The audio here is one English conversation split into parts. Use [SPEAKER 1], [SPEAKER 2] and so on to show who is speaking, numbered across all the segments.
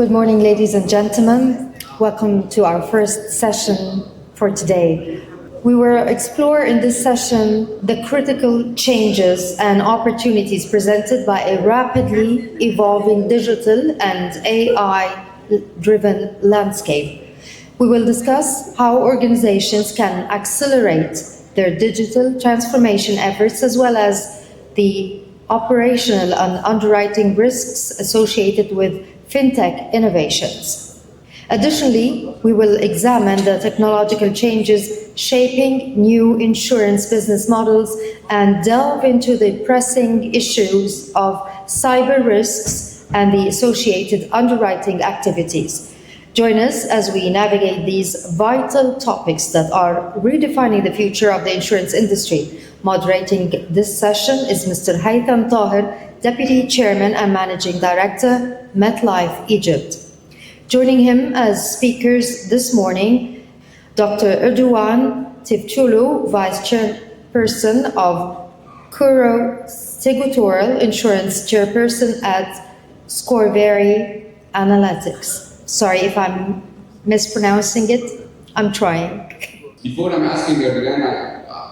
[SPEAKER 1] Good morning, ladies and gentlemen. Welcome to our first session for today. We will explore in this session the critical changes and opportunities presented by a rapidly evolving digital and AI-driven landscape. We will discuss how organizations can accelerate their digital transformation efforts, as well as the operational and underwriting risks associated with fintech innovations. Additionally, we will examine the technological changes shaping new insurance business models and delve into the pressing issues of cyber risks and the associated underwriting activities. Join us as we navigate these vital topics that are redefining the future of the insurance industry. Moderating this session is Mr. Haytham Tahir, Deputy Chairman and Managing Director, MetLife Egypt. Joining him as speakers this morning, Dr. Erdogan Tifçulu, Vice Chairperson of Kuro Segutoral Insurance, Chairperson at Scorveri Analytics. Sorry if I'm mispronouncing it. I'm trying.
[SPEAKER 2] Before I'm asking Erdogan,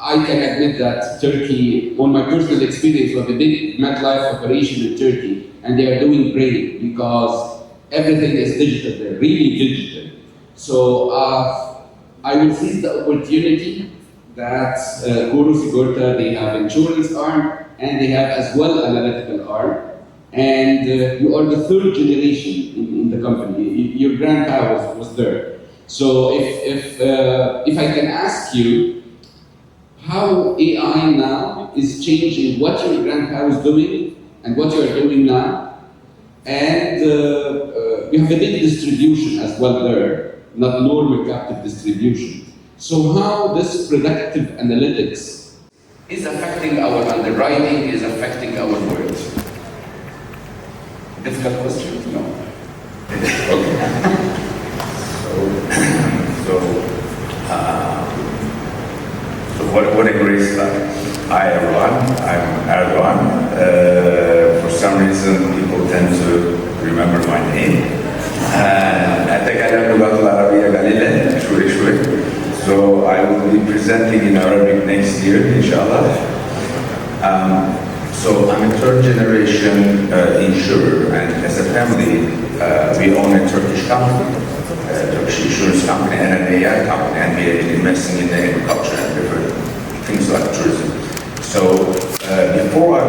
[SPEAKER 2] I can admit that Turkey, on my personal experience, was a big MetLife operation in Turkey, and they are doing great because everything is digital. They're really digital. So I will seize the opportunity that Kuro Sigorta, they have insurance arm and they have as well analytical arm. And you are the third generation in the company. Your grandpa was third. So if I can ask you, how AI now is changing what your grandpa was doing and what you are doing now. And you have a big distribution as well there, not normal captive distribution. So how this predictive analytics is affecting our underwriting, is affecting our work? Difficult question? No. Okay.
[SPEAKER 3] So what a great start. Hi everyone, I'm Erdogan. For some reason people tend to remember my name. أتكلم اللغة العربية قليلا شوي. So I will be presenting in Arabic next year, inshallah. So I'm a third generation insurer, and as a family, we own a Turkish company, Turkish insurance company and an AI company, and we are investing in the agriculture and different things like tourism. So before I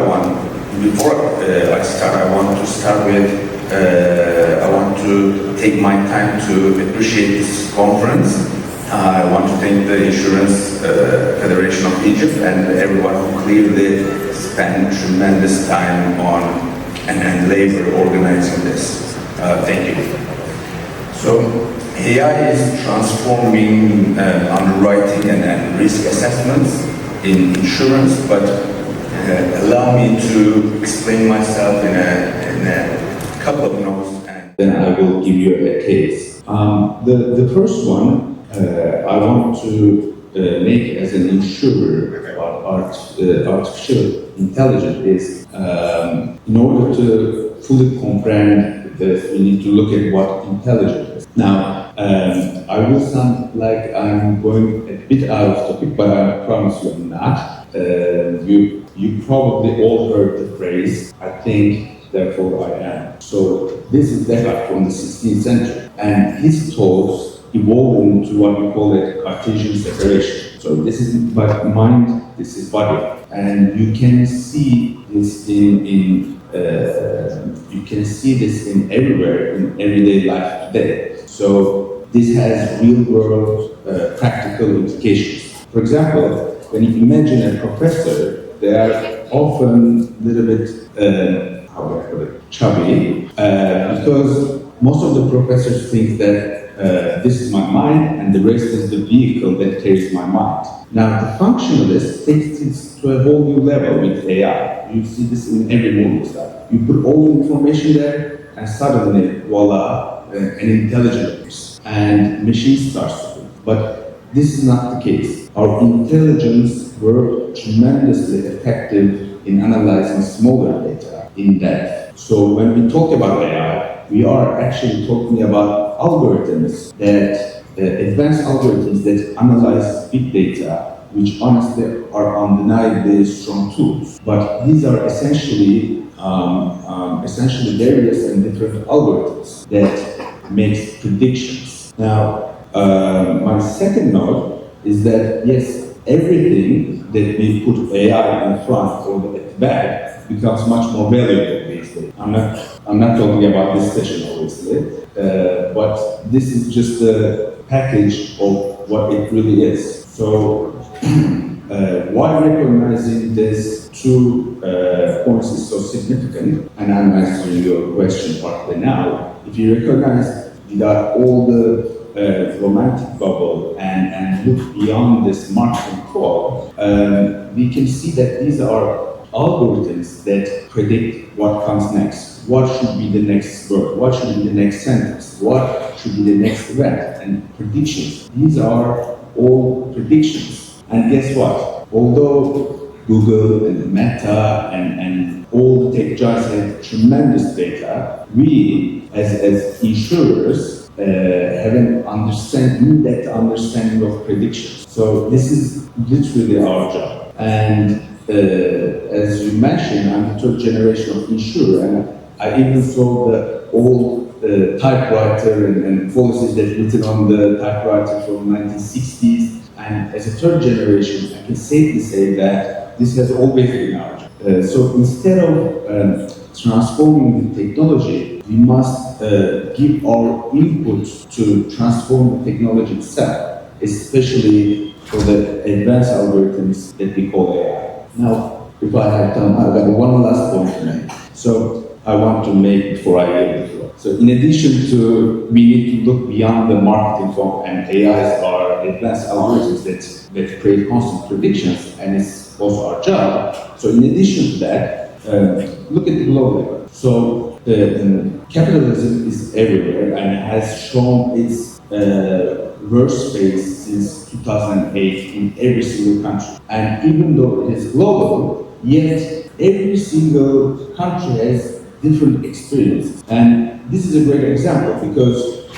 [SPEAKER 3] start, I want to start with, I want to take my time to appreciate this conference. I want to thank the Insurance Federation of Egypt and everyone who clearly spent tremendous time on and labor organizing this. Thank you. So AI is transforming underwriting and risk assessments in insurance, but allow me to explain myself in a couple of notes, and then I will give you a case. The first one I want to make as an insurer about artificial intelligence is in order to fully comprehend this, we need to look at what intelligence is. Now, I will sound like I'm going a bit out of topic, but I promise you I'm not. You probably all heard the phrase, I think, therefore I am. So this is Descartes from the 16th century, and his thoughts evolved into what we call a Cartesian separation. So this is mind, this is body, and you can see this in everywhere in everyday life today. So this has real-world practical implications. For example, when you imagine a professor, they are often a little bit, chubby, because most of the professors think that this is my mind and the rest is the vehicle that carries my mind. Now, the function of this takes it to a whole new level with AI. You see this in every movie stuff. You put all the information there, and suddenly, voila, an intelligence, and machine starts to do. But this is not the case. Our intelligence were tremendously effective in analyzing smaller data in depth. So when we talk about AI, we are actually talking about algorithms that, advanced algorithms that analyze big data, which honestly are undeniably strong tools. But these are essentially various and different algorithms that make predictions. Now, my second note is that yes, everything that we put AI in front or at the back becomes much more valuable these days. I'm not talking about this session, obviously, but this is just a package of what it really is. So, why recognizing these two points is so significant, and I'm answering your question partly now. If you recognize that all the romantic bubble and look beyond this marketing call, we can see that these are algorithms that predict what comes next. What should be the next word? What should be the next sentence? What should be the next event? And predictions. These are all predictions. And guess what? Although Google and Meta and all the tech giants have tremendous data, we as insurers have an in-depth understanding of predictions. So this is literally our job. And as you mentioned, I'm the third generation of insurer, and I even saw the old typewriter and policies that written on the typewriter from 1960s. And as a third generation, I can safely say that this has always been our job. So instead of transforming the technology, we must give our input to transform the technology itself, especially for the advanced algorithms that we call AI. Now, if I have time, I've got one last point to make. So I want to make before I leave the floor. So in addition to, we need to look beyond the marketing form, and AIs are advanced algorithms that create constant predictions, and it's also our job. So in addition to that, look at the global level. So capitalism is everywhere and has shown its worst phase since 2008 in every single country. And even though it is global, yet every single country has different experiences. And this is a great example because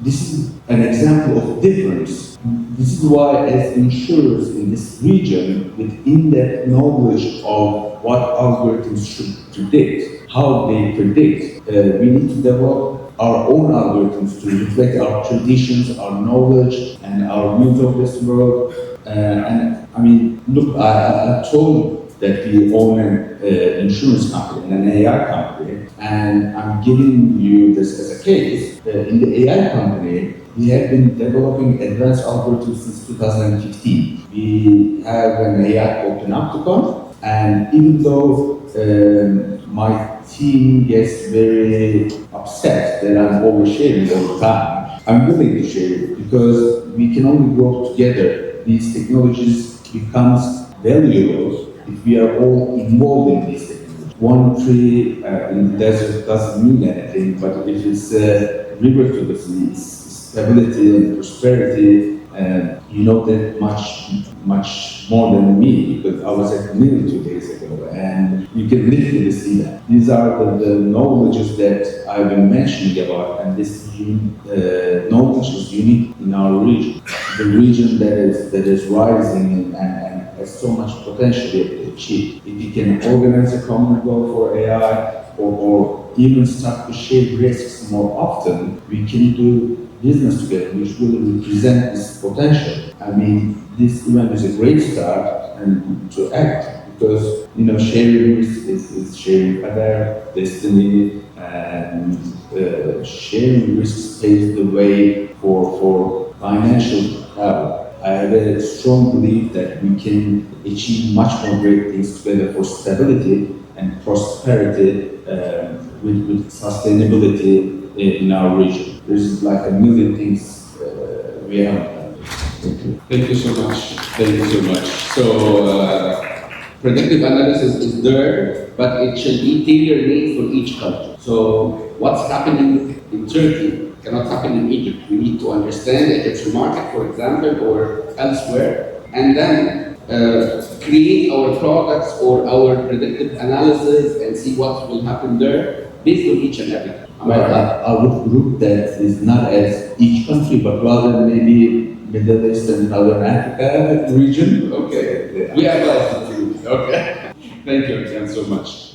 [SPEAKER 3] this is an example of difference. This is why, as insurers in this region, with in-depth knowledge of what algorithms should predict, how they predict, we need to develop our own algorithms to reflect our traditions, our knowledge, and our views of this world. And I mean, look, I told that we own an insurance company and an AI company, and I'm giving you this as a case. In the AI company, we have been developing advanced algorithms since 2015. We have an AI called Panopticon, and even though my team gets very upset that I'm oversharing all the time, I'm willing to share it because we can only grow together. These technologies becomes valuable if we are all involved in these technologies. One tree in the desert doesn't mean anything, but if it's a river to the sea, it's stability and prosperity, you know that much more than me, because I was at the mill 2 days ago, and you can literally see that. These are the knowledges that I've been mentioning about, and this knowledge is unique in our region. The region that is rising and has so much potential to achieve. If we can organize a common goal for AI, or even start to share risks more often, we can do business together, which will represent this potential. I mean, this event is a great start and to act, because sharing risk is sharing other destiny, and sharing risks paves the way for financial power. I have a strong belief that we can achieve much more great things together for stability and prosperity with sustainability in our region. There's like a million things we haven't done. Thank you.
[SPEAKER 2] Thank you so much. Thank you so much. So, predictive analysis is there, but it should be tailor-made for each country. So, what's happening in Turkey cannot happen in Egypt. We need to understand the Egyptian market, for example, or elsewhere, and then create our products or our predictive analysis and see what will happen there based on each and every.
[SPEAKER 4] I would group that is not as each country, but rather maybe Middle East and Northern Africa region.
[SPEAKER 2] Okay, we are blessed. Okay, thank you again so much.